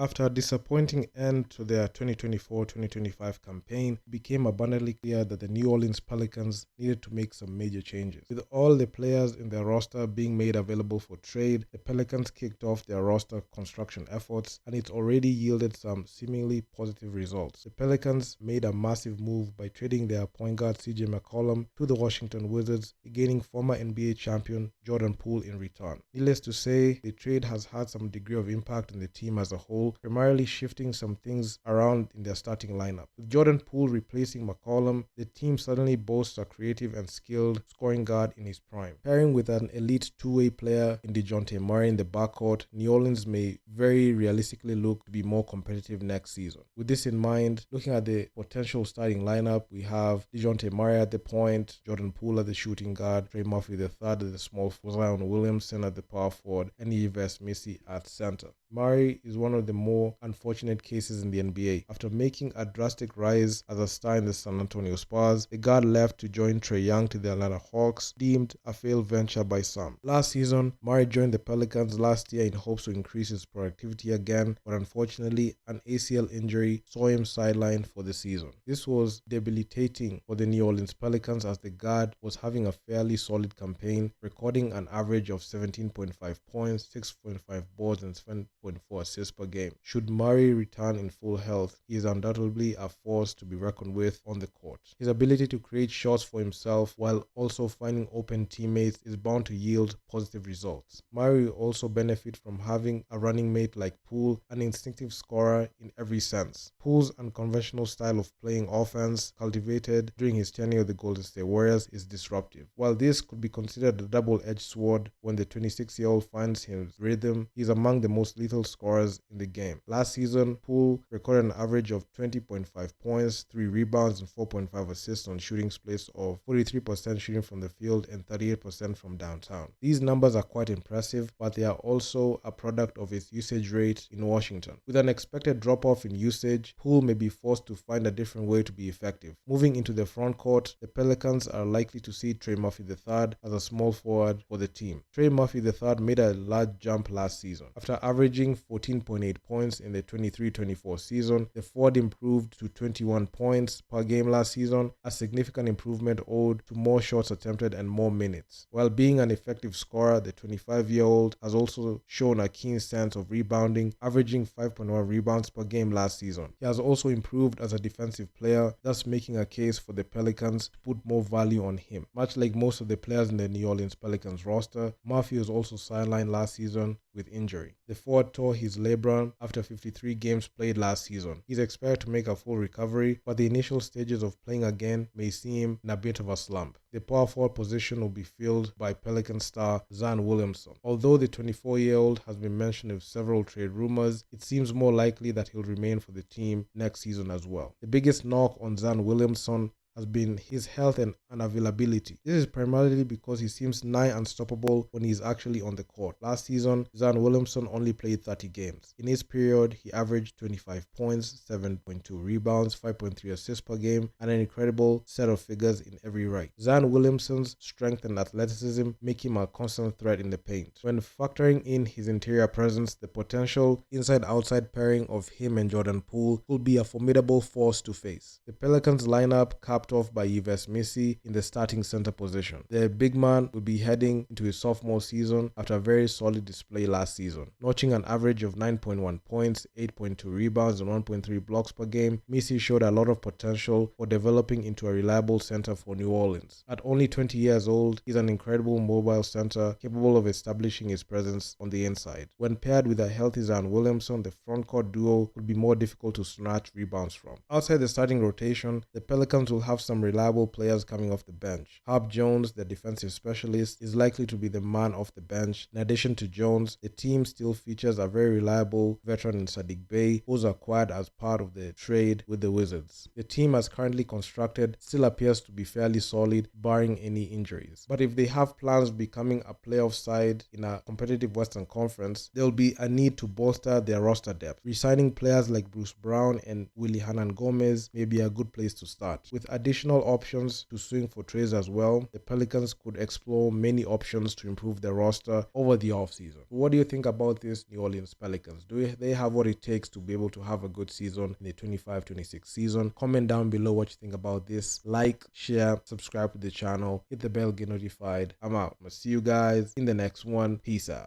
After a disappointing end to their 2024-2025 campaign, it became abundantly clear that the New Orleans Pelicans needed to make some major changes. With all the players in their roster being made available for trade, the Pelicans kicked off their roster construction efforts, and it's already yielded some seemingly positive results. The Pelicans made a massive move by trading their point guard CJ McCollum to the Washington Wizards, gaining former NBA champion Jordan Poole in return. Needless to say, the trade has had some degree of impact on the team as a whole, primarily shifting some things around in their starting lineup. With Jordan Poole replacing McCollum, the team suddenly boasts a creative and skilled scoring guard in his prime. Pairing with an elite two-way player in DeJounte Murray in the backcourt, New Orleans may very realistically look to be more competitive next season. With this in mind, looking at the potential starting lineup, we have DeJounte Murray at the point, Jordan Poole at the shooting guard, Trey Murphy III at the small forward, Zion Williamson at the power forward, and Yves Missi at center. Murray is one of the more unfortunate cases in the NBA. After making a drastic rise as a star in the San Antonio Spurs, the guard left to join Trae Young to the Atlanta Hawks, deemed a failed venture by some. Last season, Murray joined the Pelicans last year in hopes to increase his productivity again, but unfortunately, an ACL injury saw him sidelined for the season. This was debilitating for the New Orleans Pelicans as the guard was having a fairly solid campaign, recording an average of 17.5 points, 6.5 boards, and 7.4 assists per game. Should Murray return in full health, he is undoubtedly a force to be reckoned with on the court. His ability to create shots for himself while also finding open teammates is bound to yield positive results. Murray will also benefit from having a running mate like Poole, an instinctive scorer in every sense. Poole's unconventional style of playing offense, cultivated during his tenure with the Golden State Warriors, is disruptive. While this could be considered a double-edged sword when the 26-year-old finds his rhythm, he is among the most lethal scorers in the game. Last season, Poole recorded an average of 20.5 points, 3 rebounds, and 4.5 assists on shooting splits of 43% shooting from the field and 38% from downtown. These numbers are quite impressive, but they are also a product of his usage rate in Washington. With an expected drop-off in usage, Poole may be forced to find a different way to be effective. Moving into the front court, the Pelicans are likely to see Trey Murphy III as a small forward for the team. Trey Murphy III made a large jump last season. After averaging 14.8 points in the 23-24 season, the forward improved to 21 points per game last season, a significant improvement owed to more shots attempted and more minutes. While being an effective scorer, the 25-year-old has also shown a keen sense of rebounding, averaging 5.1 rebounds per game last season. He has also improved as a defensive player, thus making a case for the Pelicans to put more value on him. Much like most of the players in the New Orleans Pelicans roster, Murphy was also sidelined last season with injury. The forward tore his labrum after 53 games played last season. He's expected to make a full recovery, but the initial stages of playing again may see him in a bit of a slump. The power forward position will be filled by Pelican star Zion Williamson. Although the 24-year-old has been mentioned with several trade rumors, it seems more likely that he'll remain for the team next season as well. The biggest knock on Zion Williamson has been his health and unavailability. This is primarily because he seems nigh unstoppable when he is actually on the court. Last season, Zion Williamson only played 30 games. In his period, he averaged 25 points, 7.2 rebounds, 5.3 assists per game, and an incredible set of figures in every right. Zion Williamson's strength and athleticism make him a constant threat in the paint. When factoring in his interior presence, the potential inside-outside pairing of him and Jordan Poole will be a formidable force to face. The Pelicans lineup capped off by Yves Missi in the starting center position. The big man will be heading into his sophomore season after a very solid display last season. Notching an average of 9.1 points, 8.2 rebounds, and 1.3 blocks per game, Missi showed a lot of potential for developing into a reliable center for New Orleans. At only 20 years old, he's an incredible mobile center capable of establishing his presence on the inside. When paired with a healthy Zion Williamson, the frontcourt duo could be more difficult to snatch rebounds from. Outside the starting rotation, the Pelicans will have some reliable players coming off the bench. Herb Jones, the defensive specialist, is likely to be the man off the bench. In addition to Jones, the team still features a very reliable veteran in Sadiq Bey, who was acquired as part of the trade with the Wizards. The team as currently constructed still appears to be fairly solid, barring any injuries. But if they have plans of becoming a playoff side in a competitive Western Conference, there will be a need to bolster their roster depth. Resigning players like Bruce Brown and Willie Hernan Gomez may be a good place to start. With additional options to swing for trades as well, the Pelicans could explore many options to improve their roster over the offseason. What do you think about this New Orleans Pelicans? Do they have what it takes to be able to have a good season in the 25-26 season? Comment down below what you think about this. Like, share, subscribe to the channel, hit the bell, get notified. I'm out. I'm gonna see you guys in the next one. Peace out.